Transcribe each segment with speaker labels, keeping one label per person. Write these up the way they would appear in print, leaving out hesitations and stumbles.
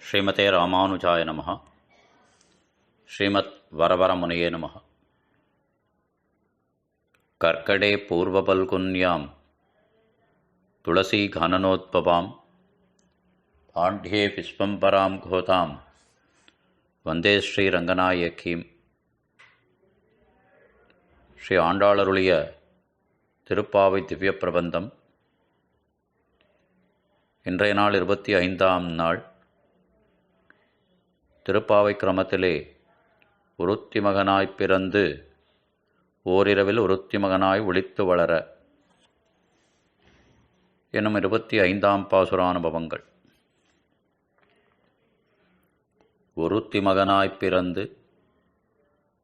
Speaker 1: ஸ்ரீமதே ராமானுஜாய நமः. ஸ்ரீமத் வரவரமுனியே நமः. கர்க்கடே பூர்வபல்குன்யாம் துளசி கனனோத்பவாம் பாண்ட்யே விஸ்வம்பராம் கோதாம் வந்தே ஸ்ரீ ரங்கநாயகீம். ஸ்ரீ ஆண்டாளருளிய திருப்பாவை திவ்ய பிரபந்தம். இன்றைய நாள் 25ஆம் நாள். திருப்பாவை கிரமத்திலே ஒருத்தி மகனாய்ப் பிறந்து ஓரிரவில் ஒருத்தி மகனாய் ஒளித்து வளர எனும் 25ஆம் பாசுரானுபவங்கள். ஒருத்தி மகனாய்ப் பிறந்து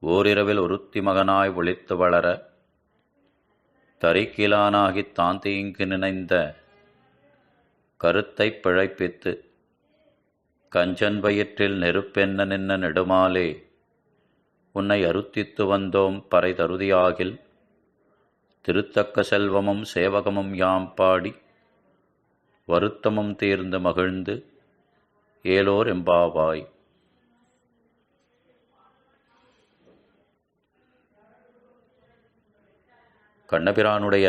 Speaker 1: ஓரிரவில் ஒருத்தி மகனாய் ஒளித்து வளர தரிக்கிலானாகித் தான் தீங்கு நினைந்த கருத்தைப் பிழைப்பித்து கஞ்சன் வயிற்றில் நெருப்பென்ன நின்ன நெடுமாலே உன்னை அருத்தித்து வந்தோம் பறை தருதியாகில் திருத்தக்க செல்வமும் சேவகமும் யாம் பாடி வருத்தமும் தீர்ந்து மகிழ்ந்து ஏலோர் எம்பாவாய். கண்ணபிரானுடைய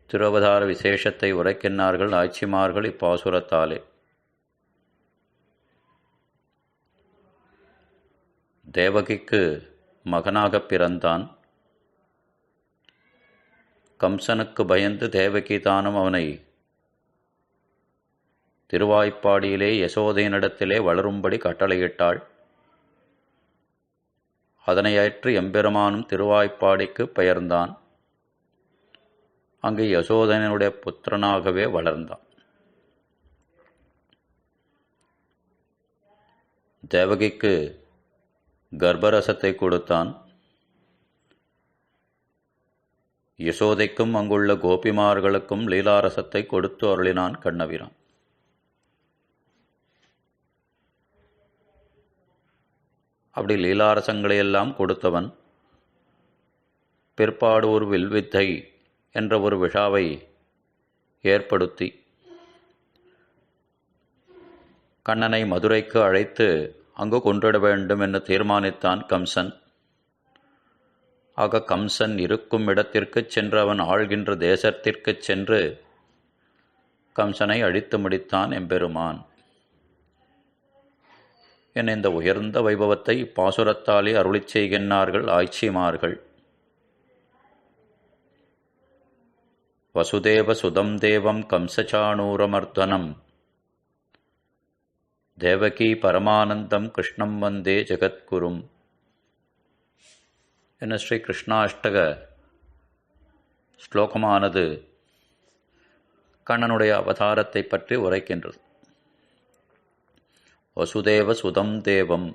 Speaker 1: திருவதார விசேஷத்தை உரைக்கின்றார்கள் ஆட்சிமார்கள் இப்பாசுரத்தாலே. தேவகிக்கு மகனாகப் பிறந்தான். கம்சனுக்கு பயந்து தேவகி தானும் அவனை திருவாய்ப்பாடியிலே யசோதையினிடத்திலே வளரும்படி கட்டளையிட்டாள். அதனை ஏற்று எம்பெருமானும் திருவாய்ப்பாடிக்கு பெயர்ந்தான். அங்கு யசோதனுடைய புத்திரனாகவே வளர்ந்தான். தேவகிக்கு கர்ப்பரசத்தை கொடுத்தான். யசோதைக்கும் அங்குள்ள கோபிமார்களுக்கும் லீலாரசத்தை கொடுத்து அருளினான் கண்ணபிரான். அப்படி லீலாரசங்களையெல்லாம் கொடுத்தவன் பிற்பாடு ஒரு வில்வித்தை என்ற ஒரு விழாவை ஏற்படுத்தி கண்ணனை மதுரைக்கு அழைத்து அங்கு கொன்றிட வேண்டும் என்று தீர்மானித்தான் கம்சன். ஆக கம்சன் இருக்கும் இடத்திற்கு சென்று அவன் ஆள்கின்ற தேசத்திற்கு சென்று கம்சனை அழித்து முடித்தான் எம்பெருமான். என இந்த உயர்ந்த வைபவத்தை பாசுரத்தாலே அருளிச் செய்கின்றார்கள் ஆய்ச்சிமார்கள். வசுதேவ சுதம் தேவம் கம்சசாணூரமர்தனம் தேவகி பரமானந்தம் கிருஷ்ணம் வந்தே ஜெகத்குரும் என ஸ்ரீ கிருஷ்ணாஷ்டக ஸ்லோகமானது கண்ணனுடைய அவதாரத்தை பற்றி உரைக்கின்றது. வசுதேவ சுதம் தேவம்,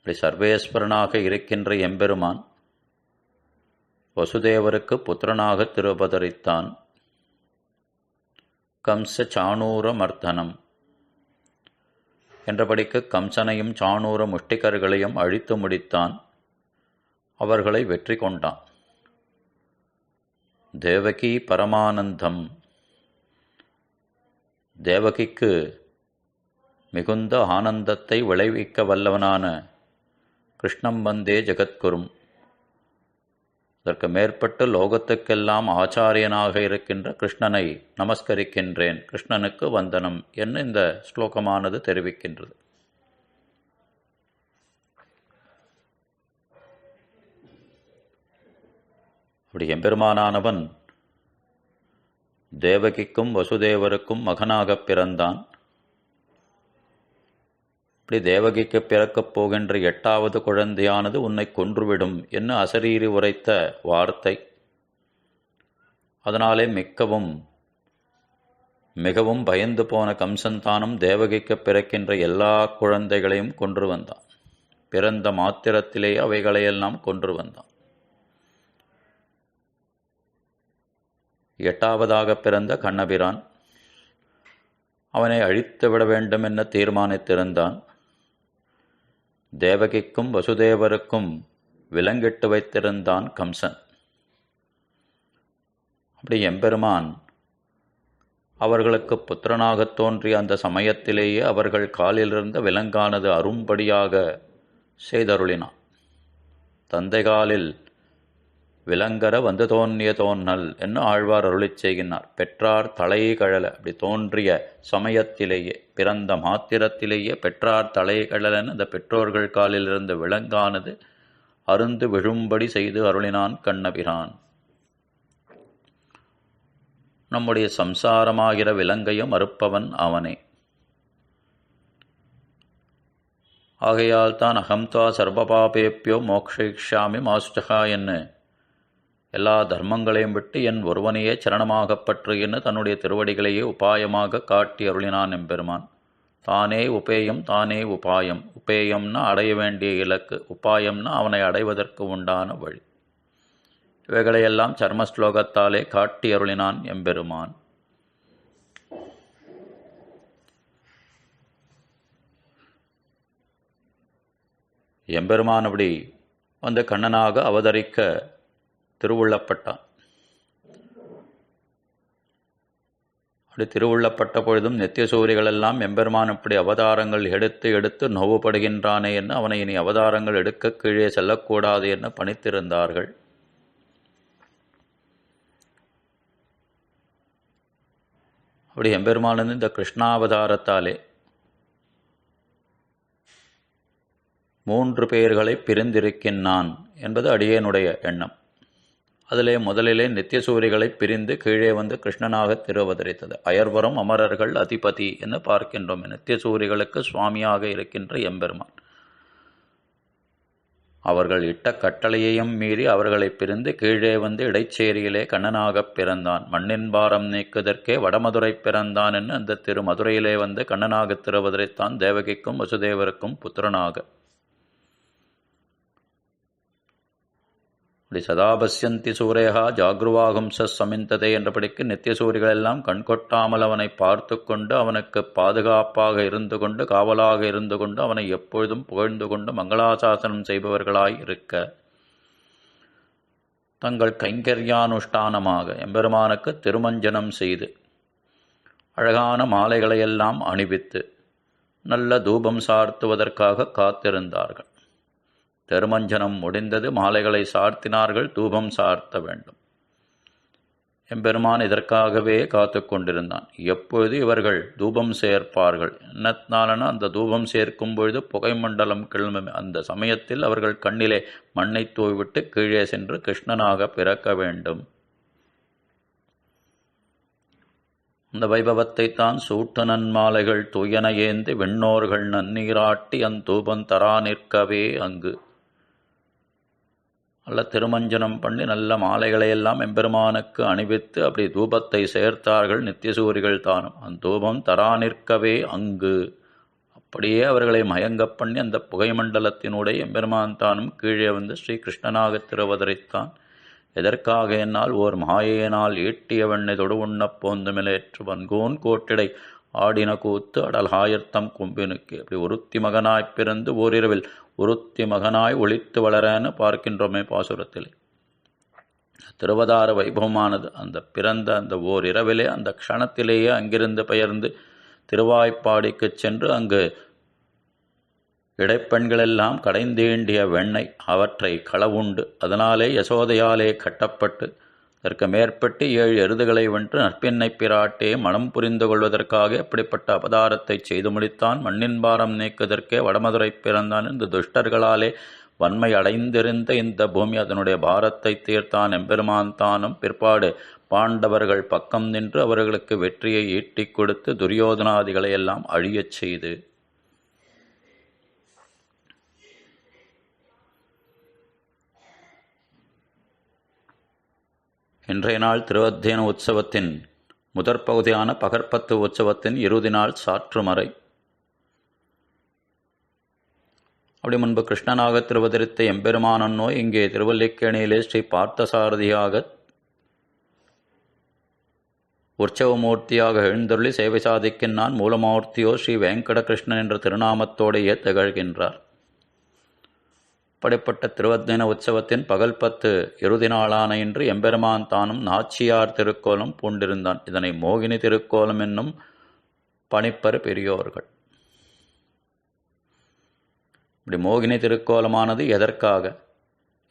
Speaker 1: சர்வேஸ்வரனாக இருக்கின்ற எம்பெருமான் வசுதேவருக்கு புத்திரனாக திருவதரித்தான். கம்ச சாணூர மர்தனம் என்றபடிக்கு கம்சனையும் சாணூர முஷ்டிகர்களையும் அழித்து முடித்தான். அவர்களை வெற்றி கொண்டான். தேவகி பரமானந்தம், தேவகிக்கு மிகுந்த ஆனந்தத்தை விளைவிக்க வல்லவனான கிருஷ்ணம் வந்தே ஜெகத்குரும், அதற்கு மேற்பட்டு லோகத்துக்கெல்லாம் ஆச்சாரியனாக இருக்கின்ற கிருஷ்ணனை நமஸ்கரிக்கின்றேன், கிருஷ்ணனுக்கு வந்தனம் என்று இந்த ஸ்லோகமானது தெரிவிக்கின்றது. அப்படி எம்பெருமானானவன் தேவகிக்கும் வசுதேவருக்கும் மகனாகப் பிறந்தான். இப்படி தேவகிக்கு பிறக்கப் போகின்ற 8வது குழந்தையானது உன்னை கொன்றுவிடும் என்று அசரீரி உரைத்த வார்த்தை. அதனாலே மிகவும் பயந்து போன கம்சன் தானும் தேவகிக்கு பிறக்கின்ற எல்லா குழந்தைகளையும் கொன்று வந்தான். பிறந்த மாத்திரத்திலேயே அவைகளையெல்லாம் கொன்று வந்தான். 8வதாக பிறந்த கண்ணபிரான் அவனை அழித்துவிட வேண்டும் என தீர்மானித்திருந்தான். தேவகிக்கும் வசுதேவருக்கும் விலங்கிட்டு வைத்திருந்தான் கம்சன். அப்படி எம்பெருமான் அவர்களுக்கு புத்திரனாகத் தோன்றிய அந்த சமயத்திலேயே அவர்கள் காலிலிருந்த விலங்கானது அரும்படியாக செய்தருளினான். தந்தை காலில் விலங்கர வந்து தோன்றிய தோன்னல் என்று ஆழ்வார் அருளிச் செய்கின்றார். பெற்றார் தலையை கழல, அப்படி தோன்றிய சமயத்திலேயே, பிறந்த மாத்திரத்திலேயே பெற்றார் தலையை கழலன்னு அந்த பெற்றோர்கள் காலில் இருந்த விலங்கானது அருந்து விழும்படி செய்து அருளினான் கண்ணபிரான். நம்முடைய சம்சாரமாகிற விலங்கையும் அறுப்பவன் அவனே. ஆகையால் தான் அகம்தா சர்வபாபேப்பியோ மோக்ஷயிஷ்யாமி மாசுச்சகா என்று எல்லா தர்மங்களையும் விட்டு என் ஒருவனையே சரணமாகப் பற்று என்று தன்னுடைய திருவடிகளையே உபாயமாக காட்டி அருளினான் எம்பெருமான். தானே உபேயம், தானே உபாயம். உபேயம்னா அடைய வேண்டிய இலக்கு, உபாயம்னா அவனை அடைவதற்கு உண்டான வழி. இவைகளையெல்லாம் சர்மஸ்லோகத்தாலே காட்டி அருளினான் எம்பெருமான். எம்பெருமான் அப்படி வந்து கண்ணனாக அவதரிக்க திருவுள்ளப்பட்டான். அப்படி திருவுள்ளப்பட்ட பொழுதும் நித்தியசூரிகளெல்லாம் எம்பெருமான் இப்படி அவதாரங்கள் எடுத்து எடுத்து நோவுபடுகின்றானே என்று அவனை இனி அவதாரங்கள் எடுக்க கீழே செல்லக்கூடாது என்று பணித்திருந்தார்கள். அப்படி எம்பெருமான் இந்த கிருஷ்ணாவதாரத்தாலே 3 பேர்களை பிரிந்திருக்கின்றான் என்பது அடியேனுடைய எண்ணம். அதிலே முதலிலே நித்தியசூரிகளை பிரிந்து கீழே வந்து கிருஷ்ணனாக திருவதரித்தது. அயர்வரும் அமரர்கள் அதிபதி என்று பார்க்கின்றோம். நித்தியசூரிகளுக்கு சுவாமியாக இருக்கின்ற எம்பெருமான் அவர்கள் இட்ட கட்டளையையும் மீறி அவர்களை பிரிந்து கீழே வந்து இடைச்சேரியிலே கண்ணனாகப் பிறந்தான். மண்ணின் பாரம் நீக்குதற்கே வடமதுரை பிறந்தான் என்று அந்த திருமதுரையிலே வந்து கண்ணனாக திருவதரித்தான், தேவகிக்கும் வசுதேவருக்கும் புத்திரனாக. அப்படி சதாபஸ்யந்தி சூரேகா ஜாக்ருவாகும் சமிந்ததே என்றபடிக்கு நித்தியசூரிகளெல்லாம் கண்கொட்டாமல் அவனை பார்த்து கொண்டு அவனுக்கு பாதுகாப்பாக இருந்து கொண்டு காவலாக இருந்து கொண்டு அவனை எப்பொழுதும் புகழ்ந்து கொண்டு மங்களாசாசனம் செய்பவர்களாய் இருக்க தங்கள் கைங்கர்யானுஷ்டானமாக எம்பெருமானுக்கு திருமஞ்சனம் செய்து அழகான மாலைகளையெல்லாம் அணிவித்து நல்ல தூபம் சார்த்துவதற்காக காத்திருந்தார்கள். திருமஞ்சனம் முடிந்தது, மாலைகளை சார்த்தினார்கள், தூபம் சார்த்த வேண்டும். எம்பெருமான் இதற்காகவே காத்து கொண்டிருந்தான். எப்பொழுது இவர்கள் தூபம் சேர்ப்பார்கள், என்னத்தினாலனா அந்த தூபம் சேர்க்கும் பொழுது புகை மண்டலம் கிளம்பும். அந்த சமயத்தில் அவர்கள் கண்ணிலே மண்ணை தூவிவிட்டு கீழே சென்று கிருஷ்ணனாக பிறக்க வேண்டும். அந்த வைபவத்தைத்தான் சூட்டு நன்மாலைகள் தூயன ஏந்தி விண்ணோர்கள் நன்னீராட்டி அந்தூபம் தரா நிற்கவே அங்கு நல்ல திருமஞ்சனம் பண்ணி நல்ல மாலைகளையெல்லாம் எம்பெருமானுக்கு அணிவித்து அப்படி தூபத்தை சேர்த்தார்கள் நித்தியசூரிகள் தானும். அந்த தூபம் தரா நிற்கவே அங்கு அப்படியே அவர்களை மயங்கப் பண்ணி அந்த புகை மண்டலத்தினுடைய எம்பெருமான் தானும் கீழே வந்து ஸ்ரீகிருஷ்ணனாக திருவதரித்தான். எதற்காக என்னால் ஓர் மாயையினால் ஈட்டிய வெண்ணை தொடு உண்ணப் போந்துமிலேற்று வன்கோன் கோட்டிடை ஆடின கூத்து அடல் ஆயர்த்தம் கும்பினுக்கு. அப்படி ஒருத்தி மகனாய் பிறந்து ஓரிரவில் ஒருத்தி மகனாய் ஒளித்து வளரன்னு பார்க்கின்றோமே பாசுரத்திலே. திருவதார வைபவமானது அந்த பிறந்த அந்த ஓரிரவிலே அந்த க்ஷணத்திலேயே அங்கிருந்து பெயர்ந்து திருவாய்ப்பாடிக்கு சென்று அங்கு இடைப்பெண்களெல்லாம் கடைந்தேண்டிய வெண்ணெய் அவற்றை களவுண்டு அதனாலே யசோதையாலே கட்டப்பட்டு அதற்கு மேற்பட்டு 7 எருதுகளை வென்று நற்பெண்ணை பிராட்டே மனம் புரிந்து கொள்வதற்காக அப்படிப்பட்ட அபதாரத்தை செய்து முடித்தான். மண்ணின் பாரம் நீக்குவதற்கே வடமதுரை பிறந்தான். இந்த துஷ்டர்களாலே வன்மை அடைந்திருந்த இந்த பூமி அதனுடைய பாரத்தை தீர்த்தான் எம்பெருமான் தானும். பிற்பாடு பாண்டவர்கள் பக்கம் நின்று அவர்களுக்கு வெற்றியை ஈட்டிக் கொடுத்து துரியோதனாதிகளை எல்லாம் அழியச் செய்து இன்றைய நாள் திருவத்தியன உற்சவத்தின் முதற் பகுதியான பகற்பத்து உற்சவத்தின் இறுதி நாள் சாற்றுமறை. அப்படி முன்பு கிருஷ்ணனாக திருவதரித்த எம்பெருமானன்னோ இங்கே திருவல்லிக்கேணியிலே ஸ்ரீ பார்த்தசாரதியாக உற்சவமூர்த்தியாக எழுந்தருளி சேவை சாதிக்கின்றான். மூலமூர்த்தியோ ஸ்ரீ வெங்கடகிருஷ்ணன் என்ற திருநாமத்தோடையே திகழ்கின்றார். அப்படிப்பட்ட திருவத்தின உற்சவத்தின் பகல் 10 இறுதி நாளான இன்று எம்பெருமான் தானும் நாச்சியார் திருக்கோலம் பூண்டிருந்தான். இதனை மோகினி திருக்கோலம் என்னும் பணிப்பர் பெரியோர்கள். இப்படி மோகினி திருக்கோலமானது எதற்காக,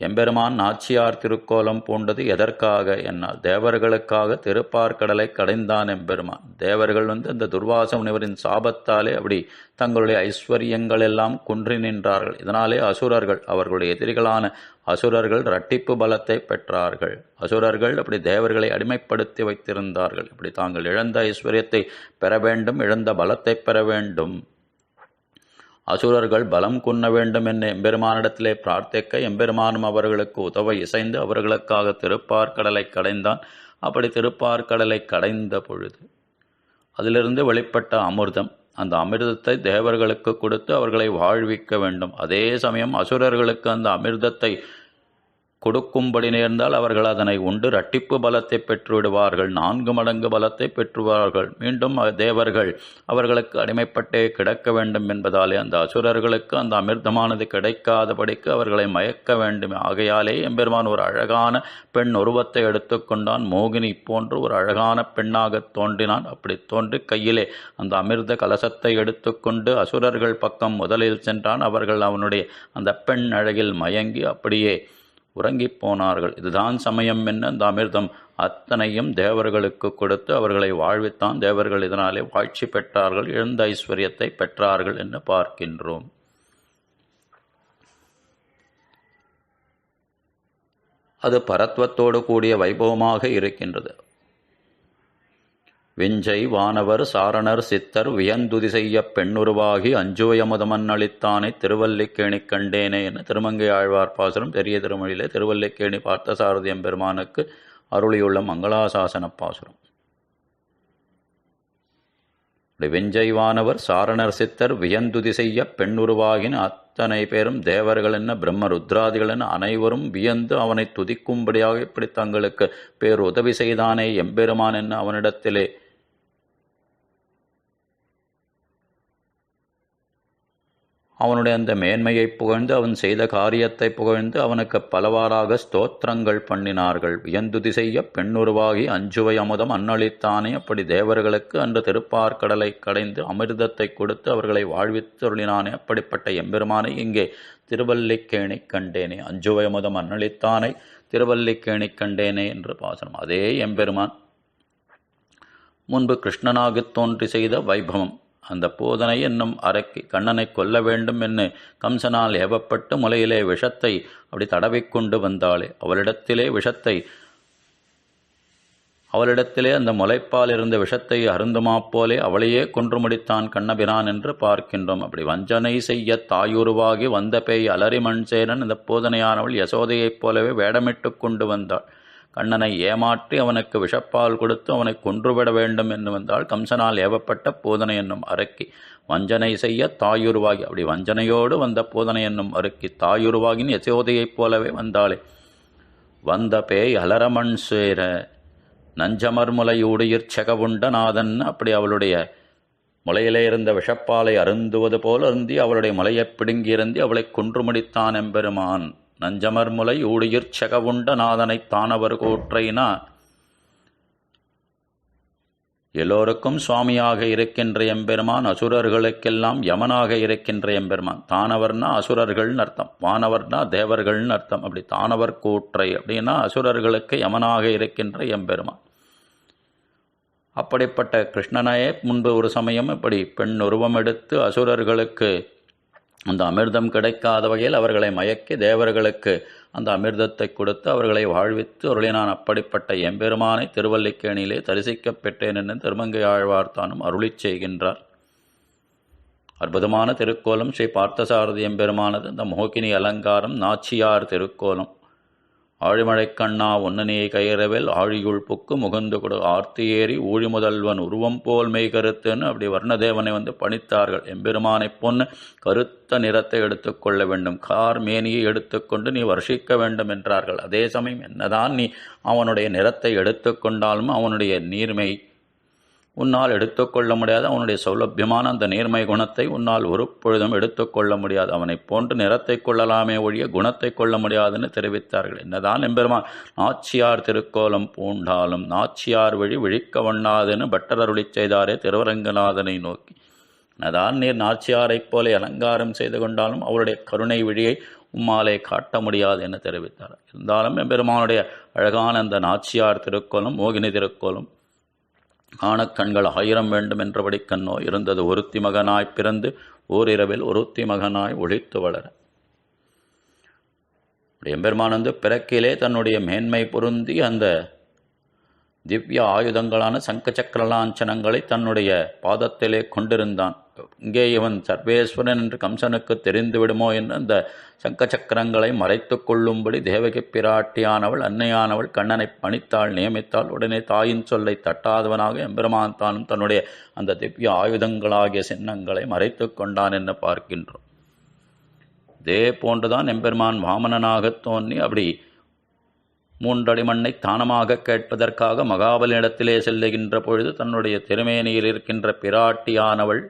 Speaker 1: எம்பெருமான் நாச்சியார் திருக்கோலம் பூண்டது எதற்காக என்னால் தேவர்களுக்காக திருப்பார்கடலை கடைந்தான் எம்பெருமான். தேவர்கள் அந்த துர்வாச முனிவரின் சாபத்தாலே அப்படி தங்களுடைய ஐஸ்வர்யங்கள் எல்லாம் குன்றி நின்றார்கள். இதனாலே அசுரர்கள், அவர்களுடைய எதிரிகளான அசுரர்கள் இரட்டிப்பு பலத்தை பெற்றார்கள். அசுரர்கள் அப்படி தேவர்களை அடிமைப்படுத்தி வைத்திருந்தார்கள். இப்படி தாங்கள் இழந்த ஐஸ்வர்யத்தை பெற வேண்டும், இழந்த பலத்தை பெற வேண்டும், அசுரர்கள் பலம் குன்ன வேண்டும் என்ற எம்பெருமானிடத்திலே பிரார்த்திக்க எம்பெருமானும் அவர்களுக்கு உதவ இசைந்து அவர்களுக்காக திருப்பார்கடலை கடைந்தான். அப்படி திருப்பார்கடலை கடைந்த பொழுது அதிலிருந்து வெளிப்பட்ட அமிர்தம், அந்த அமிர்தத்தை தேவர்களுக்கு கொடுத்து அவர்களை வாழ்விக்க வேண்டும். அதே சமயம் அசுரர்களுக்கு அந்த அமிர்தத்தை கொடுக்கும்படி நேர்ந்தால் அவர்கள் அதனை உண்டு இரட்டிப்பு பலத்தை பெற்றுவிடுவார்கள், 4 மடங்கு பலத்தை பெற்றுவார்கள். மீண்டும் தேவர்கள் அவர்களுக்கு அடிமைப்பட்டே கிடக்க வேண்டும் என்பதாலே அந்த அசுரர்களுக்கு அந்த அமிர்தமானது கிடைக்காதபடிக்கு அவர்களை மயக்க வேண்டும். ஆகையாலே எம்பெருமான் ஒரு அழகான பெண் உருவத்தை எடுத்துக்கொண்டான். மோகினி போன்று ஒரு அழகான பெண்ணாக தோன்றினான். அப்படி தோன்றி கையிலே அந்த அமிர்த கலசத்தை எடுத்துக்கொண்டு அசுரர்கள் பக்கம் முதலில் சென்றான். அவர்கள் அவனுடைய அந்த பெண் அழகில் மயங்கி அப்படியே உறங்கிப் போனார்கள். இதுதான் சமயம் என்ன அந்த அமிர்தம் அத்தனையும் தேவர்களுக்கு கொடுத்து அவர்களை வாழ்வித்தான். தேவர்கள் இதனாலே வாழ்ச்சி பெற்றார்கள், எழுந்த ஐஸ்வர்யத்தை பெற்றார்கள் என்று பார்க்கின்றோம். அது பரத்வத்தோடு கூடிய வைபவமாக இருக்கின்றது. விஞ்சை வானவர் சாரணர் சித்தர் வியந்துதி செய்ய பெண்ணுருவாகி அஞ்சுவயமுதமன் அளித்தானே திருவல்லிக்கேணி கண்டேனே என திருமங்கை ஆழ்வார் பாசுரம் பெரிய திருமொழியிலே திருவல்லிக்கேணி பார்த்தசாரதி எம்பெருமானுக்கு அருளியுள்ள மங்களாசாசன பாசுரம். விஞ்சை வானவர் சாரணர் சித்தர் வியந்துதி செய்ய பெண்ணுருவாகின அத்தனை பேரும் தேவர்கள் என்ன பிரம்ம ருத்ராதிகள் என அனைவரும் வியந்து அவனை துதிக்கும்படியாக இப்படி தங்களுக்கு பேர் உதவி செய்தானே எம்பெருமான் என்ன அவனிடத்திலே அவனுடைய அந்த மேன்மையை புகழ்ந்து அவன் செய்த காரியத்தை புகழ்ந்து அவனுக்கு பலவாறாக ஸ்தோத்திரங்கள் பண்ணினார்கள். வியந்துதி செய்ய பெண்ணுருவாகி அஞ்சுவை அமுதம் அன்னளித்தானே. அப்படி தேவர்களுக்கு அன்று திருப்பார்கடலை கடைந்து அமிர்தத்தை கொடுத்து அவர்களை வாழ்வித்தருளினானே. அப்படிப்பட்ட எம்பெருமானை இங்கே திருவல்லிக்கேணி கண்டேனே, அஞ்சுவை அமுதம் அன்னளித்தானே திருவல்லிக்கேணி கண்டேனே என்று பாசனம். அதே எம்பெருமான் முன்பு கிருஷ்ணனாக தோன்றி செய்த வைபவம், அந்த போதனை என்னும் அரக்கி கண்ணனை கொல்ல வேண்டும் என்று கம்சனால் ஏவப்பட்டு முலையிலே விஷத்தை அப்படி தடவிக்கொண்டு வந்தாளே, அவளிடத்திலே அந்த முளைப்பால் இருந்த விஷத்தை அருந்துமா போலே அவளையே கொன்று முடித்தான் கண்ணபிரான் என்று பார்க்கின்றோம். அப்படி வஞ்சனை செய்ய தாயுருவாகி வந்த பேய் அலறி மண்சேரன் இந்த போதனையானவள் யசோதையைப் போலவே வேடமிட்டு கொண்டு வந்தாள். கண்ணனை ஏமாற்றி அவனுக்கு விஷப்பால் கொடுத்து அவனை கொன்றுவிட வேண்டும் என்று வந்தால் கம்சனால் ஏவப்பட்ட போதனை என்னும் அரக்கி வஞ்சனை செய்ய தாயுருவாகி, அப்படி வஞ்சனையோடு வந்த போதனை என்னும் அரக்கி தாயுருவாகின் யசோதையைப் போலவே வந்தாளே. வந்த பேய் அலரமண் சேர நஞ்சமர்முலை ஊடியிற் செகவுண்ட நாதன். அப்படி அவளுடைய முலையிலே இருந்த விஷப்பாலை அருந்துவது போல் அருந்தி அவளுடைய முலையை பிடுங்கியிருந்தி அவளை கொன்று முடித்தான் எம்பெருமான். நஞ்சமர்முலை ஊடியிற் செகவுண்ட நாதனை தானவர் கூற்றைனா, எல்லோருக்கும் சுவாமியாக இருக்கின்ற எம்பெருமான் அசுரர்களுக்கெல்லாம் யமனாக இருக்கின்ற எம்பெருமான். தானவர்னா அசுரர்கள்னு அர்த்தம், வானவர்னா தேவர்கள்னு அர்த்தம். அப்படி தானவர் கூற்றை அப்படின்னா அசுரர்களுக்கு யமனாக இருக்கின்ற எம்பெருமான். அப்படிப்பட்ட கிருஷ்ணனையே முன்பு ஒரு சமயம் இப்படி பெண் உருவம் எடுத்து அசுரர்களுக்கு அந்த அமிர்தம் கிடைக்காத வகையில் அவர்களை மயக்கி தேவர்களுக்கு அந்த அமிர்தத்தை கொடுத்து அவர்களை வாழ்வித்து அருளினான். அப்படிப்பட்ட எம்பெருமானை திருவல்லிக்கேணியிலே தரிசிக்கப் பெற்றேன் என்று திருமங்கை ஆழ்வார் தானும் அருளி செய்கின்றார். அற்புதமான திருக்கோலம் ஸ்ரீ பார்த்தசாரதி எம்பெருமானது. இந்த மோகினி அலங்காரம் நாச்சியார் திருக்கோலம். ஆழிமழை கண்ணா ஒன்னனே கயிறவேல் ஆழியுள் புக்கு முகந்து கொடு ஆர்த்தி ஏறி ஊழி முதல்வன் உருவம் போல் மெய் கருத்துன்னு அப்படி வர்ணதேவனை பணித்தார்கள். எம்பெருமானை பொண்ணு கருத்த நிறத்தை எடுத்துக்கொள்ள வேண்டும், கார் மேனியை எடுத்துக்கொண்டு நீ வர்ஷிக்க வேண்டும் என்றார்கள். அதே சமயம் என்னதான் நீ அவனுடைய நிறத்தை எடுத்துக்கொண்டாலும் அவனுடைய நீர்மை உன்னால் எடுத்துக்கொள்ள முடியாது. அவனுடைய சௌலபியமான அந்த நேர்மை குணத்தை உன்னால் ஒரு பொழுதும் எடுத்துக்கொள்ள முடியாது. அவனை போன்று நிறத்தை கொள்ளலாமே ஒழிய குணத்தை கொள்ள முடியாதுன்னு தெரிவித்தார்கள். என்னதான் எம்பெருமான் நாச்சியார் திருக்கோலம் பூண்டாலும் நாச்சியார் வழி விழிக்க வண்ணாதுன்னு பட்டர் அருளி செய்தாரே திருவரங்கநாதனை நோக்கி. என்னதான் நீர் நாச்சியாரைப் போல அலங்காரம் செய்து கொண்டாலும் அவருடைய கருணை விழியை உம்மாலே காட்ட முடியாது என தெரிவித்தார். இருந்தாலும் எம்பெருமானுடைய அழகான அந்த நாச்சியார் திருக்கோலம் மோகினி திருக்கோலம் காணக்கண்கள் 1000 வேண்டும் என்றபடி கண்ணோ இருந்தது. ஒருத்தி மகனாய் பிறந்து ஓரிரவில் ஒருத்தி மகனாய் ஒழித்து வளர. எம்பெருமான் பிறக்கிலே தன்னுடைய மேன்மை பொருந்தி அந்த திவ்ய ஆயுதங்களான சங்க சக்கரலாஞ்சனங்களை தன்னுடைய பாதத்திலே கொண்டிருந்தான். இங்கே இவன் சர்வேஸ்வரன் என்று கம்சனுக்கு தெரிந்து விடுமோ என்று அந்த சங்க சக்கரங்களை மறைத்து கொள்ளும்படி தேவகி பிராட்டியானவள் அன்னையானவள் கண்ணனை பணித்தாள், நியமித்தாள். உடனே தாயின் சொல்லை தட்டாதவனாக எம்பெருமான் தானும் தன்னுடைய அந்த திவ்ய ஆயுதங்களாகிய சின்னங்களை மறைத்து கொண்டான் என்று பார்க்கின்றோம். இதே போன்றுதான் எம்பெருமான் வாமனனாக தோன்றி அப்படி 3 அடி மண்ணை தானமாக கேட்பதற்காக மகாபலியிடத்திலே செல்லுகின்ற பொழுது தன்னுடைய திருமேனியில் இருக்கின்ற பிராட்டியானவள்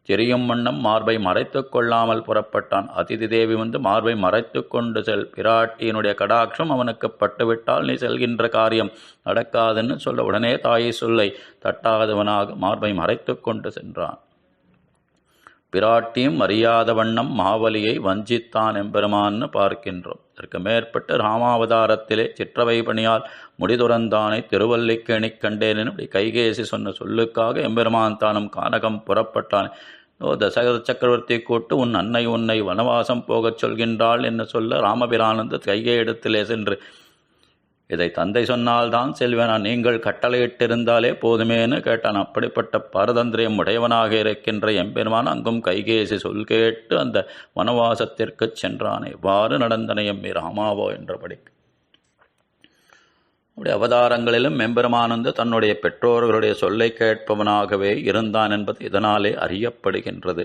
Speaker 1: தெரியும் வண்ணம் மார்பை மறைத்து கொள்ளாமல் புறப்பட்டான். அதிதி தேவி மார்பை மறைத்து கொண்டு செல், பிராட்டியினுடைய கடாட்சம் அவனுக்கு பட்டுவிட்டால் நீ செல்கின்ற காரியம் நடக்காதுன்னு சொல்ல உடனே தாயை சொல்லை தட்டாதவனாக மார்பை மறைத்து கொண்டு சென்றான். பிராட்டியும் அறியாத வண்ணம் மாவலியை வஞ்சித்தான் எம்பெருமான்னு பார்க்கின்றோம். இதற்கு மேற்பட்டு ராமாவதாரத்திலே சிற்றவை பணியால் முடிதுறந்தானை திருவல்லிக்கேணி கண்டேன் கைகேசி சொன்ன சொல்லுக்காக எம்பெருமான் தானும் கானகம் புறப்பட்டான். தசரத சக்கரவர்த்தி கூட்டு உன் அன்னை உன்னை வனவாசம் போகச் சொல்கின்றாள் என்று சொல்ல ராமபிரானந்து கைகேயிடத்திலே சென்று இதை தந்தை சொன்னால்தான் செல்வேனா, நீங்கள் கட்டளையிட்டிருந்தாலே போதுமேன்னு கேட்டான். அப்படிப்பட்ட பரதந்திரியம் உடையவனாக இருக்கின்ற எம்பெருமான் அங்கும் கைகேசி சொல் கேட்டு அந்த வனவாசத்திற்கு சென்றான். எவ்வாறு நடந்தன எம்மி ராமாவோ என்றபடி அப்படி அவதாரங்களிலும் எம்பெருமான் தன்னுடைய பெற்றோர்களுடைய சொல்லை கேட்பவனாகவே இருந்தான் என்பது இதனாலே அறியப்படுகின்றது.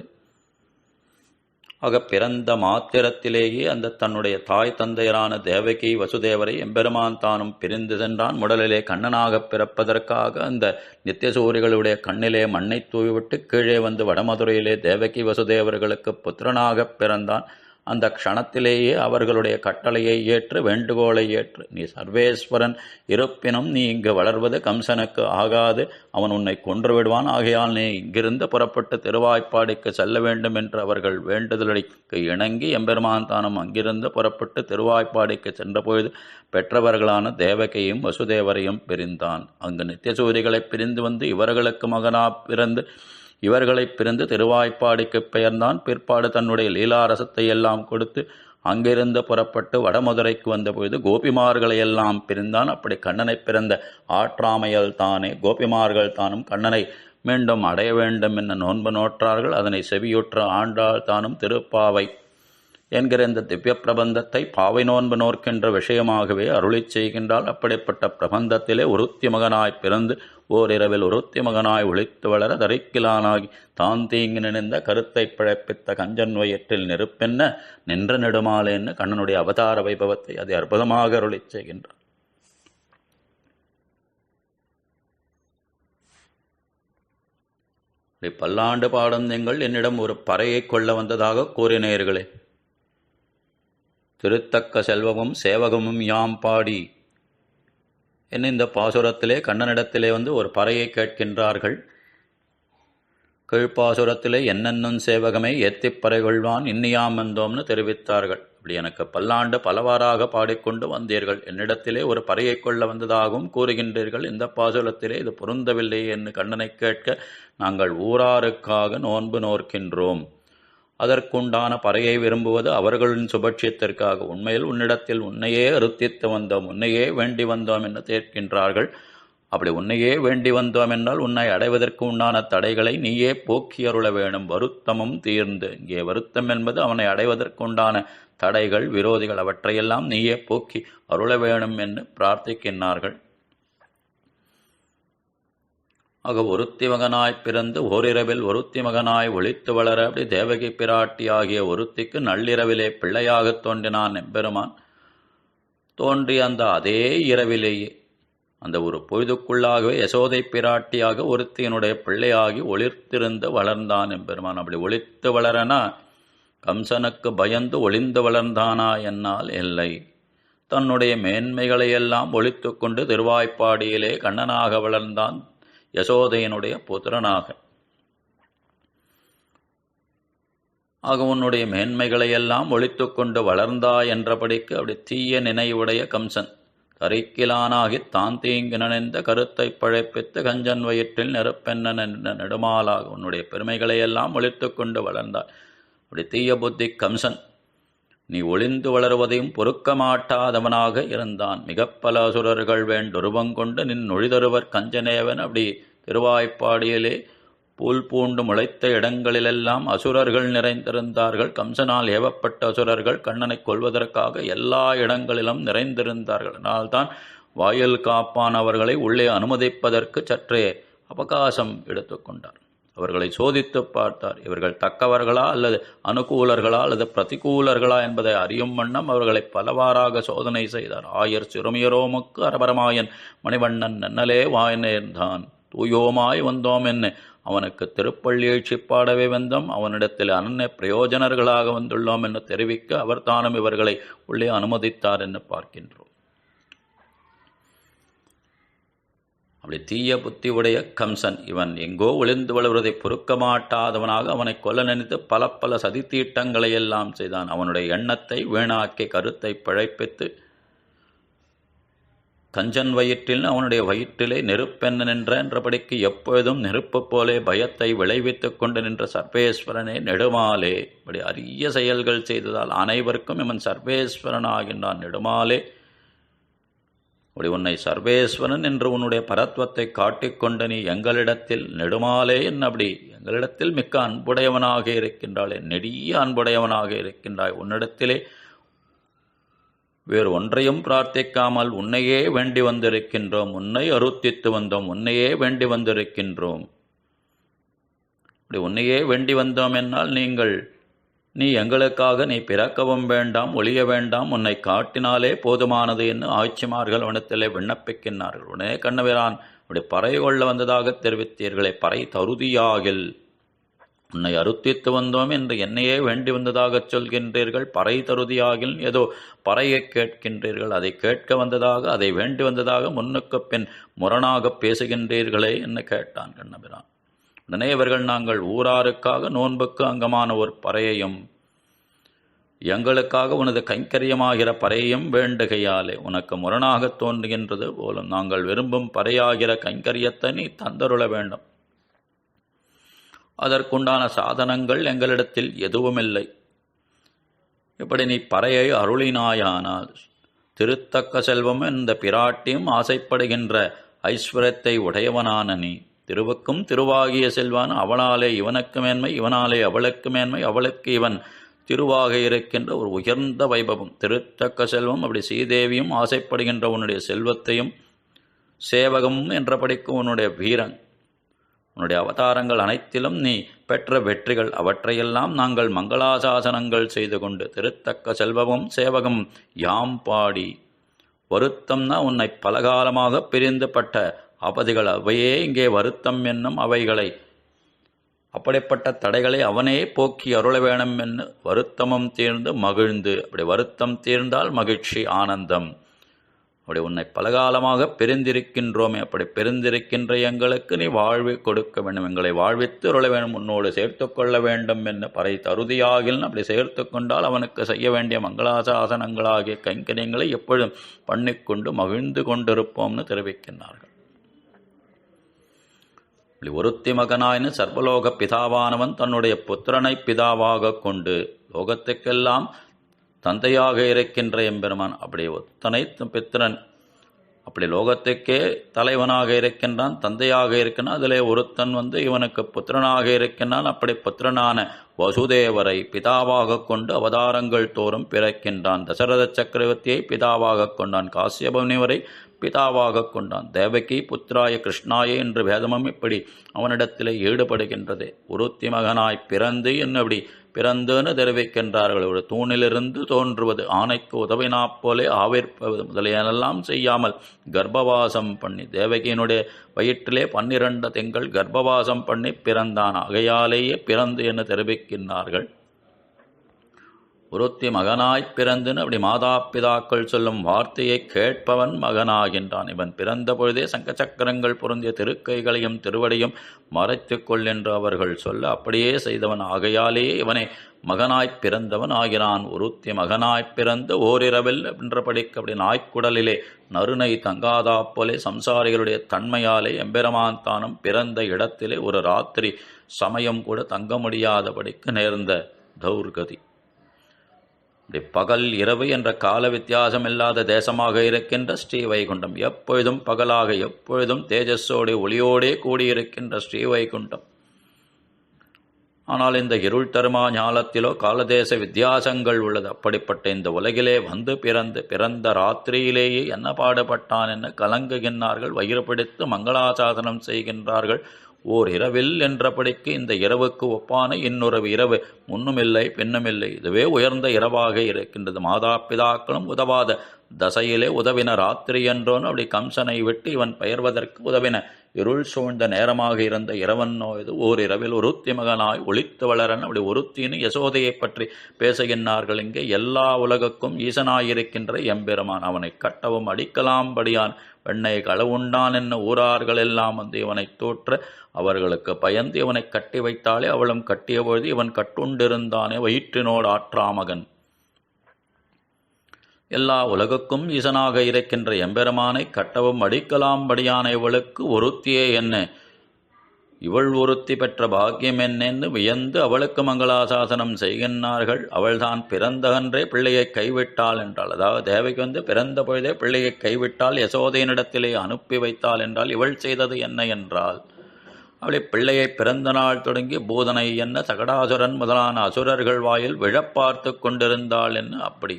Speaker 1: ஆக பிறந்த மாத்திரத்திலேயே அந்த தன்னுடைய தாய் தந்தையரான தேவகி வசுதேவரை எம்பெருமான் தானும் பிரிந்து சென்றான். முடலிலே கண்ணனாக பிறப்பதற்காக அந்த நித்தியசூரிகளுடைய கண்ணிலே மண்ணை தூவிவிட்டு கீழே வடமதுரையிலே தேவகி வசுதேவர்களுக்கு புத்திரனாக பிறந்தான். அந்த க்ஷணத்திலேயே அவர்களுடைய கட்டளையை ஏற்று வேண்டுகோளை ஏற்று நீ சர்வேஸ்வரன் இருப்பினும் நீ இங்கு வளர்வது கம்சனுக்கு ஆகாது, அவன் உன்னை கொன்று விடுவான், ஆகையால் நீ இங்கிருந்து புறப்பட்டு திருவாய்ப்பாடிக்கு செல்ல வேண்டும் என்று அவர்கள் வேண்டுதலுக்கு இணங்கி எம்பெருமான் தானும் அங்கிருந்து புறப்பட்டு திருவாய்ப்பாடிக்கு சென்றபொழுது பெற்றவர்களான தேவகையும் வசுதேவரையும் பிரிந்தான். அங்கு நித்தியசூரிகளை பிரிந்து இவர்களுக்கு மகனா பிறந்து இவர்களை பிரிந்து திருவாய்ப்பாடிக்கு பெயர்ந்தான். பிற்பாடு தன்னுடைய லீலாரசத்தை எல்லாம் கொடுத்து அங்கிருந்து புறப்பட்டு வடமதுரைக்கு வந்தபொழுது கோபிமார்களை எல்லாம் பிரிந்தான். அப்படி கண்ணனை பிறந்த ஆற்றாமையல் தானே கோபிமார்கள் தானும் கண்ணனை மீண்டும் அடைய வேண்டும் என நோன்பு நோற்றார்கள். அதனை செவியுற்ற ஆண்டாள் தானும் திருப்பாவை என்கிற இந்த திவ்ய பிரபந்தத்தை பாவை நோன்பு நோக்கின்ற விஷயமாகவே அருளி செய்கின்றால். அப்படிப்பட்ட பிரபந்தத்திலே ஒருத்தி மகனாய் பிறந்து ஓரிரவில் ஒருத்தி மகனாய் ஒழித்து வளர தரிக்கிலானாகி தான் தீங்கி நினைந்த கருத்தை பிழைப்பித்த கஞ்சன் வயிற்றில் நெருப்பென்ன நின்ற நெடுமாலேன்னு கண்ணனுடைய அவதார வைபவத்தை அதை அற்புதமாக அருளி செய்கின்றார். பல்லாண்டு பாடம் நீங்கள் என்னிடம் ஒரு பறையை கொள்ள வந்ததாக கூறினீர்களே, திருத்தக்க செல்வமும் சேவகமும் யாம் பாடி என்ன இந்த பாசுரத்திலே கண்ணனிடத்திலே ஒரு பறையை கேட்கின்றார்கள். கீழ்ப்பாசுரத்திலே என்னென்னும் சேவகமே ஏத்திப்பறை கொள்வான் இன்னியாம் வந்தோம்னு தெரிவித்தார்கள். இப்படி எனக்கு பல்லாண்டு பலவாறாக பாடிக்கொண்டு வந்தீர்கள், என்னிடத்திலே ஒரு பறையை கொள்ள வந்ததாகவும் கூறுகின்றீர்கள், இந்த பாசுரத்திலே இது பொருந்தவில்லை என்று கண்ணனை கேட்க நாங்கள் ஊராருக்காக நோன்பு நோக்கின்றோம், அதற்குண்டான பறையை விரும்புவது அவர்களின் சுபட்சியத்திற்காக, உண்மையில் உன்னிடத்தில் உன்னையே அருத்தித்து வந்தோம், உன்னையே வேண்டி வந்தோம் என்று கேட்கின்றார்கள். அப்படி உன்னையே வேண்டி வந்தோம் என்றால் உன்னை அடைவதற்கு உண்டான தடைகளை நீயே போக்கி அருள வேணும், வருத்தமும் தீர்ந்து. இங்கே வருத்தம் என்பது அவனை அடைவதற்கு உண்டான தடைகள் விரோதிகள், அவற்றையெல்லாம் நீயே போக்கி அருள வேணும் என்று பிரார்த்திக்கின்றார்கள். ஆக ஒருத்தி மகனாய் பிறந்து ஓரிரவில் ஒருத்தி மகனாய் ஒழித்து வளர அப்படி தேவகி பிராட்டி ஆகிய ஒருத்திக்கு நள்ளிரவிலே பிள்ளையாக தோன்றினான் எம்பெருமான். தோன்றிய அந்த அதே இரவிலேயே அந்த ஒரு பொழுதுக்குள்ளாகவே யசோதை பிராட்டியாக ஒருத்தியனுடைய பிள்ளையாகி ஒளிர்த்திருந்து வளர்ந்தான் எம்பெருமான். அப்படி ஒளித்து வளரனா கம்சனுக்கு பயந்து ஒளிந்து வளர்ந்தானா என்னால் இல்லை. தன்னுடைய மேன்மைகளையெல்லாம் ஒளித்து கொண்டு திருவாய்ப்பாடியிலே கண்ணனாக வளர்ந்தான், யசோதையனுடைய புத்திரனாக. ஆக உன்னுடைய மேன்மைகளையெல்லாம் ஒளித்து கொண்டு வளர்ந்தாய் என்றபடிக்கு அப்படி தீய நினைவுடைய கம்சன் கரிக்கிலானாகித் தான் தீங்கு நினைந்த கருத்தை பழைப்பித்து கஞ்சன் வயிற்றில் நெருப்பென்ன நெடுமாலாக உன்னுடைய பெருமைகளையெல்லாம் ஒளித்து கொண்டு வளர்ந்தாய். அப்படி தீய புத்தி கம்சன் நீ ஒளிந்து வளருவதையும் பொறுக்க மாட்டாதவனாக இருந்தான். மிகப்பல அசுரர்கள் வேண்டுருவங்கொண்டு நின் நொழிதருவர் கஞ்சனேவன். அப்படி திருவாய்ப்பாடியிலே புல் பூண்டு முளைத்த இடங்களிலெல்லாம் அசுரர்கள் நிறைந்திருந்தார்கள். கம்சனால் ஏவப்பட்ட அசுரர்கள் கண்ணனை கொல்வதற்காக எல்லா இடங்களிலும் நிறைந்திருந்தார்கள். அதனால்தான் வாயில் காப்பான் அவர்களை உள்ளே அனுமதிப்பதற்கு சற்றே அவகாசம் எடுத்துக்கொண்டார். அவர்களை சோதித்து பார்த்தார். இவர்கள் தக்கவர்களா அல்லது அனுகூலர்களா அல்லது பிரதிகூலர்களா என்பதை அறியும் வண்ணம் அவர்களை பலவாறாக சோதனை செய்தார். ஆயர் சிறுமியரோமுக்கு அரபரமாயன் மணிவண்ணன் நன்னலே வாய் நேர்ந்தான். தூயோமாய் வந்தோம் என்ன அவனுக்கு திருப்பள்ளி எழுச்சி பாடவே வந்தோம், அவனிடத்தில் அனன்ய பிரயோஜனர்களாக வந்துள்ளோம் என்று தெரிவிக்க அவர் தானும் இவர்களை உள்ளே அனுமதித்தார் என்று பார்க்கின்றோம். அப்படி தீய புத்தி உடைய கம்சன் இவன் எங்கோ ஒளிந்து வளர்வதை பொறுக்க மாட்டாதவனாக அவனை கொல்ல நினைத்து பல பல சதித்தீட்டங்களை எல்லாம் செய்தான். அவனுடைய எண்ணத்தை வீணாக்கி கருத்தை பிழைப்பித்து கஞ்சன் வயிற்றில் அவனுடைய வயிற்றிலே நெருப்பென்ன என்றபடிக்கு எப்பொழுதும் நெருப்பு போலே பயத்தை விளைவித்துக் கொண்டு நின்ற சர்வேஸ்வரனே நெடுமாலே. இப்படி அரிய செயல்கள் செய்ததால் அனைவருக்கும் இவன் சர்வேஸ்வரன் ஆகின்றான். நெடுமாலே அப்படி உன்னை சர்வேஸ்வரன் என்று உன்னுடைய பரத்வத்தை காட்டிக்கொண்ட நீ எங்களிடத்தில் நெடுமாலே என்ன அப்படி எங்களிடத்தில் மிக்க அன்புடையவனாக இருக்கின்றாளே, நெடிய அன்புடையவனாக இருக்கின்றாய். உன்னிடத்திலே வேறு ஒன்றையும் பிரார்த்திக்காமல் உன்னையே வேண்டி வந்திருக்கின்றோம், உன்னை அருத்தித்து வந்தோம், உன்னையே வேண்டி வந்திருக்கின்றோம். இப்படி உன்னையே வேண்டி வந்தோம் என்னால் நீ எங்களுக்காக நீ பிறக்கவும் வேண்டாம், ஒழிய வேண்டாம், உன்னை காட்டினாலே போதுமானது என்று ஆட்சிமார்கள் அவனிடத்திலே விண்ணப்பிக்கின்றார்கள். உடனே கண்ணபிரான் இப்படி பறை கொள்ள வந்ததாக தெரிவித்தீர்களே, பறை தருதியாகில் உன்னை அருத்தித்து வந்தோம் என்று என்னையே வேண்டி வந்ததாக சொல்கின்றீர்கள். பறை தருதியாகில் ஏதோ பறையை கேட்கின்றீர்கள், அதை கேட்க வந்ததாக அதை வேண்டி வந்ததாக முன்னுக்கு பின் முரணாக பேசுகின்றீர்களே என்று கேட்டான் கண்ணபிரான். உடனே இவர்கள் நாங்கள் ஊராருக்காக நோன்புக்கு அங்கமான ஒரு பறையையும் எங்களுக்காக உனது கைங்கரியமாகிற பறையையும் வேண்டுகையாலே உனக்கு முரணாக தோன்றுகின்றது போலும் நாங்கள் விரும்பும் பறையாகிற கைங்கரியத்தை நீ தந்தருள வேண்டும். அதற்குண்டான சாதனங்கள் எங்களிடத்தில் எதுவுமில்லை. இப்படி நீ பறையை அருளினாயானால் திருத்தக்க செல்வம் இந்த பிராட்டியும் ஆசைப்படுகின்ற ஐஸ்வரத்தை உடையவனான நீ திருவுக்கும் திருவாகிய செல்வான். அவளாலே இவனுக்கு மேன்மை, இவனாலே அவளுக்கு மேன்மை, அவளுக்கு இவன் திருவாக இருக்கின்ற ஒரு உயர்ந்த வைபவம் திருத்தக்க செல்வம். அப்படி ஸ்ரீதேவியும் ஆசைப்படுகின்ற உன்னுடைய செல்வத்தையும் சேவகமும் என்றபடிக்கு உன்னுடைய வீரன் உன்னுடைய அவதாரங்கள் அனைத்திலும் நீ பெற்ற வெற்றிகள் அவற்றையெல்லாம் நாங்கள் மங்களாசாசனங்கள் செய்து கொண்டு திருத்தக்க செல்வமும் சேவகம் யாம் பாடி வருத்தம்னா உன்னை பலகாலமாக பிரிந்து பட்ட அவதிகள் அவையே இங்கே வருத்தம் என்னும் அவைகளை அப்படிப்பட்ட தடைகளை அவனே போக்கி அருள வேணும் என்று வருத்தமும் தீர்ந்து மகிழ்ந்து. அப்படி வருத்தம் தீர்ந்தால் மகிழ்ச்சி ஆனந்தம். அப்படி உன்னை பலகாலமாக பிரிந்திருக்கின்றோமே, அப்படி பிரிந்திருக்கின்ற எங்களுக்கு நீ வாழ்வை கொடுக்க வேண்டும், எங்களை வாழ்வித்து அருள வேண்டும், உன்னோடு சேர்த்து கொள்ள வேண்டும் என்று பறை தருதியாகில். அப்படி சேர்த்து கொண்டால் அவனுக்கு செய்ய வேண்டிய மங்களாசாசனங்களாகிய கைங்கரியங்களை எப்பொழுதும் பண்ணிக்கொண்டு மகிழ்ந்து கொண்டிருப்போம்னு தெரிவிக்கின்றார்கள். ஒருத்தி மகனாயின்னு சர்வலோக பிதாவானவன் தன்னுடைய புத்திரனை பிதாவாக கொண்டு லோகத்துக்கெல்லாம் தந்தையாக இருக்கின்ற எம்பெருமான். அப்படி ஒத்தனை பித்திரன் அப்படி லோகத்துக்கே தலைவனாக இருக்கின்றான், தந்தையாக இருக்கின்றான். அதிலே ஒருத்தன் இவனுக்கு புத்திரனாக இருக்கின்றான். அப்படி புத்திரனான வசுதேவரை பிதாவாக கொண்டு அவதாரங்கள் தோறும் பிறக்கின்றான். தசரத சக்கரவர்த்தியை பிதாவாக கொண்டான், காசியப முனிவரை பிதாவாக கொண்டான், தேவகி புத்திராய கிருஷ்ணாய என்று வேதமும் இப்படி அவனிடத்திலே ஈடுபடுகின்றது. ஒருத்தி மகனாய் பிறந்து என்ன அப்படி பிறந்துன்னு தெரிவிக்கின்றார்கள். ஒரு தூணிலிருந்து தோன்றுவது, ஆணைக்கு உதவினா போலே ஆவிர்ப்பது முதலியனெல்லாம் செய்யாமல் கர்ப்பவாசம் பண்ணி தேவகியினுடைய வயிற்றிலே 12 திங்கள் கர்ப்பவாசம் பண்ணி பிறந்தான். ஆகையாலேயே பிறந்து என்று தெரிவிக்கின்றார்கள். ஒருத்தி மகனாய்ப் பிறந்துன்னு அப்படி மாதா பிதாக்கள் சொல்லும் வார்த்தையை கேட்பவன் மகனாகின்றான். இவன் பிறந்த பொழுதே சங்கச்சக்கரங்கள் பொருந்திய திருக்கைகளையும் திருவடியும் மறைத்து கொள் என்று அவர்கள் சொல்ல அப்படியே செய்தவன். ஆகையாலேயே இவனை மகனாய்ப் பிறந்தவன் ஆகிறான். ஒருத்தி மகனாய்ப் பிறந்து ஓரிரவில் என்றபடிக்கு அப்படி நாய்க்குடலிலே நறுனை தங்காதா போலே சம்சாரிகளுடைய தன்மையாலே எம்பெருமான் தானும் பிறந்த இடத்திலே ஒரு ராத்திரி சமயம் கூட தங்க முடியாதபடிக்கு நேர்ந்த தௌர்கதி. பகல் இரவு என்ற கால வித்தியாசம் இல்லாத தேசமாக இருக்கின்ற ஸ்ரீவைகுண்டம், எப்பொழுதும் பகலாக எப்பொழுதும் தேஜஸோடு ஒளியோடே கூடியிருக்கின்ற ஸ்ரீவைகுண்டம். ஆனால் இந்த இருள் தருமா ஞாலத்திலோ காலதேச வித்தியாசங்கள் உள்ளது. அப்படிப்பட்ட இந்த உலகிலே வந்து பிறந்த ராத்திரியிலேயே என்ன பாடுபட்டான் என்ன கலங்குகின்றார்கள். வயிறு பிடித்து மங்களாசாசனம் செய்கின்றார்கள். ஓர் இரவில் என்றபடிக்கு இந்த இரவுக்கு ஒப்பான இன்னொரு இரவு முன்னுமில்லை பின்னுமில்லை. இதுவே உயர்ந்த இரவாக இருக்கின்றது. மாதா பிதாக்களும் உதவாத தசையிலே உதவின ராத்திரி என்றோன்னு அப்படி கம்சனை விட்டு இவன் பெயர்வதற்கு உதவின இருள் சூழ்ந்த நேரமாக இருந்த இரவன்னோ இது. ஓர் இரவில் ஒருத்தி மகனாய் ஒளித்து வளரன் அப்படி ஒருத்தின்னு யசோதையை பற்றி பேசுகின்றார்கள். இங்கே எல்லா உலகுக்கும் ஈசனாயிருக்கின்ற எம்பெருமான். அவனை கட்டவும் அடிக்கலாம்படியான் வெண்ணை களவுண்டான் என்ன ஊரார்கள் எல்லாம் வந்து இவனை தோற்ற அவர்களுக்கு பயந்து இவனை கட்டி வைத்தாலே அவளும் கட்டிய பொழுது இவன் கட்டுண்டிருந்தானே வயிற்றினோடு ஆற்றாமகன். எல்லா உலகுக்கும் ஈசனாக இருக்கின்ற எம்பெருமானை கட்டவும் அடிக்கலாம்படியான இவளுக்கு ஒருத்தியே என்ன, இவள் ஒருத்தி பெற்ற பாக்கியம் என்னென்னு வியந்து அவளுக்கு மங்களாசாசனம் செய்கின்றார்கள். அவள்தான் பிறந்தகன்றே பிள்ளையை கைவிட்டாள் என்றாள். அதாவது தேவைக்கு பிறந்த பொழுதே பிள்ளையை கைவிட்டால் யசோதையனிடத்திலே அனுப்பி வைத்தாள் என்றால் இவள் செய்தது என்ன என்றால் அவளை பிள்ளையை பிறந்த நாள் தொடங்கி பூதனை என்ன சகடாசுரன் முதலான அசுரர்கள் வாயில் விழப்பார்த்து கொண்டிருந்தாள் என்ன. அப்படி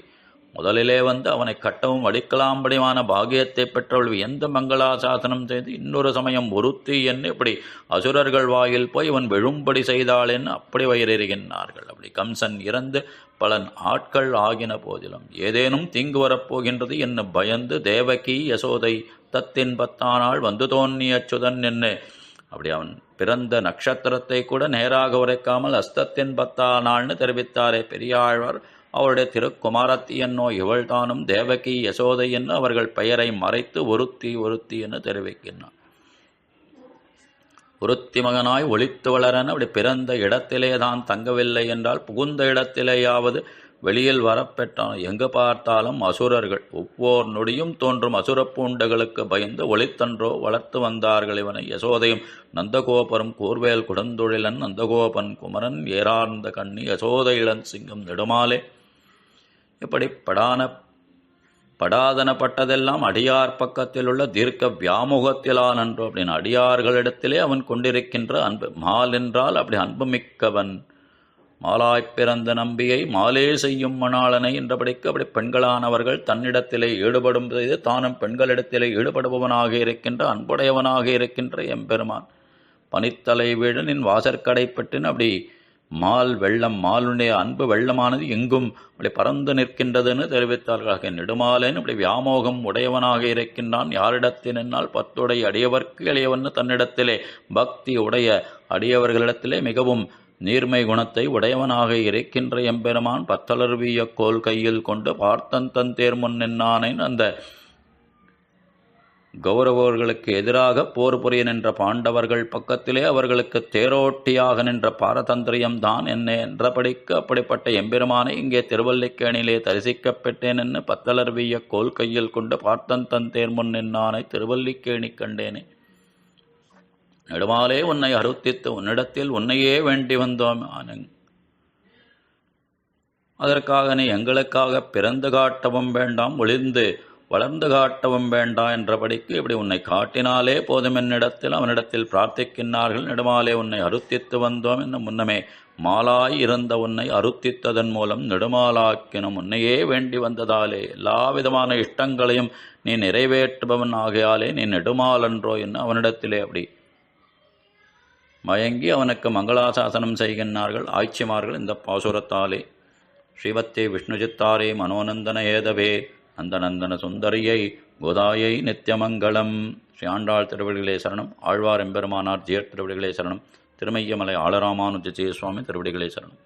Speaker 1: முதலிலே அவனை கட்டவும் அடிக்கலாம்படியான பாகியத்தை பெற்றவள் எந்த மங்களாசாசனம் செய்து இன்னொரு சமயம் ஒருத்தி என்று இப்படி அசுரர்கள் வாயில் போய் இவன் விழும்படி செய்தாள் என்று அப்படி வயிறெறிகின்றார்கள். அப்படி கம்சன் இறந்து பல ஆட்கள் ஆகின போதிலும் ஏதேனும் தீங்கு வரப்போகின்றது என்று பயந்து தேவகி யசோதை தத்தின் 10ஆம் நாள் வந்து தோன்றிய அச்சுதன் என்ன அப்படி அவன் பிறந்த நட்சத்திரத்தை கூட நேராக உரைக்காமல் அஸ்தத்தின் 10ஆம் நாள்னு தெரிவித்தாரே பெரியாழ்வார். அவருடைய திருக்குமாரத்தி என்னோ இவள் தானும் தேவகி யசோதை என்று அவர்கள் பெயரை மறைத்து ஒருத்தி என்று தெரிவிக்கின்றான். ஒருத்தி மகனாய் ஒளித்து வளரன் அப்படி பிறந்த இடத்திலே தான் தங்கவில்லை என்றால் புகுந்த இடத்திலேயாவது வெளியில் வரப்பெற்றான். எங்கு பார்த்தாலும் அசுரர்கள். ஒவ்வொரு நொடியும் தோன்றும் அசுரப்பூண்டுகளுக்கு பயந்து ஒளித்தன்றோ வளர்த்து வந்தார்கள் இவனை. யசோதையும் நந்தகோபரும் கூர்வேல் குடந்தொழிலன் நந்தகோபன் குமரன் ஏறார்ந்த கண்ணி யசோதை இளன் சிங்கம் நெடுமாலே. இப்படி படாதனப்பட்டதெல்லாம் அடியார் பக்கத்தில் உள்ள தீர்க்க வியாமுகத்திலான் அன்றோ அப்படின்னு அடியார்களிடத்திலே அவன் கொண்டிருக்கின்ற அன்பு. மால் என்றால் அப்படி அன்பு மிக்கவன். மாலாய்ப் பிறந்த நம்பியை மாலே செய்யும் மணாளனை என்றபடிக்கு அப்படி பெண்களானவர்கள் தன்னிடத்திலே ஈடுபடும் செய்து தானும் பெண்களிடத்திலே ஈடுபடுபவனாக இருக்கின்ற அன்புடையவனாக இருக்கின்ற எம்பெருமான். பனித்தலை வீடு நின் வாசற்கடை பெற்றின் அப்படி மால் வெள்ளம் மாலுடைய அன்பு வெள்ளமானது எங்கும் அப்படி பறந்து நிற்கின்றதுன்னு தெரிவித்தார்கள். நெடுமாலேன்னு அப்படி வியாமோகம் உடையவனாக இருக்கின்றான். யாரிடத்தில் நின்னால் 10 அடியவர்க்கு எளியவன் தன்னிடத்திலே பக்தி உடைய அடியவர்களிடத்திலே மிகவும் நீர்மை குணத்தை உடையவனாக இருக்கின்ற எம்பெருமான். 10 கோல் கையில் கொண்டு பார்த்தன் தன் தேர் முன் நின்னானேன் அந்த கௌரவர்களுக்கு எதிராக போர் புரிய நின்ற பாண்டவர்கள் பக்கத்திலே அவர்களுக்கு தேரோட்டியாக நின்ற பாரதந்திரியம் தான் என்ன என்றபடிக்கு அப்படிப்பட்ட எம்பெருமானை இங்கே திருவல்லிக்கேணியிலே தரிசிக்கப்பட்டேன் என்று 10 கோல் கையில் கொண்டு பார்த்தன் தன் தேர் முன் நின்னானை திருவல்லிக்கேணி கண்டேனே. நெடுமாலே உன்னை அருத்தித்து உன்னிடத்தில் உன்னையே வேண்டி வந்தோம். அதற்காக நீ எங்களுக்காக பிறந்து காட்டவும் வேண்டாம் ஒளிந்து வளர்ந்து காட்டவும் வேண்டாம் என்றபடிக்கு இப்படி உன்னை காட்டினாலே போதும் என்னிடத்தில் அவனிடத்தில் பிரார்த்திக்கின்றார்கள். நெடுமாலே உன்னை அருத்தித்து வந்தோம் என்ன முன்னமே மாலாய் இருந்த உன்னை அருத்தித்ததன் மூலம் நெடுமாலாக்கினும் உன்னையே வேண்டி வந்ததாலே எல்லா விதமான இஷ்டங்களையும் நீ நிறைவேற்றுபவன் ஆகையாலே நீ நெடுமாலன்றோ என்ன அவனிடத்திலே அப்படி மயங்கி அவனுக்கு மங்களாசாசனம் செய்கின்றார்கள் ஆய்ச்சிமார்கள் இந்த பாசுரத்தாலே. ஸ்ரீவத்தே விஷ்ணுஜித்தாரே மனோநந்தன ஏதவே நந்தநந்தன சுந்தரியை கோதாயை நித்தியமங்கலம். ஸ்ரீ ஆண்டாள் திருவடிகளே சரணம். ஆழ்வார் எம்பெருமானார் ஜியர் திருவடிகளே சரணம். திருமையமலை ஆளராமானுஜ சுவாமி திருவடிகளே சரணம்.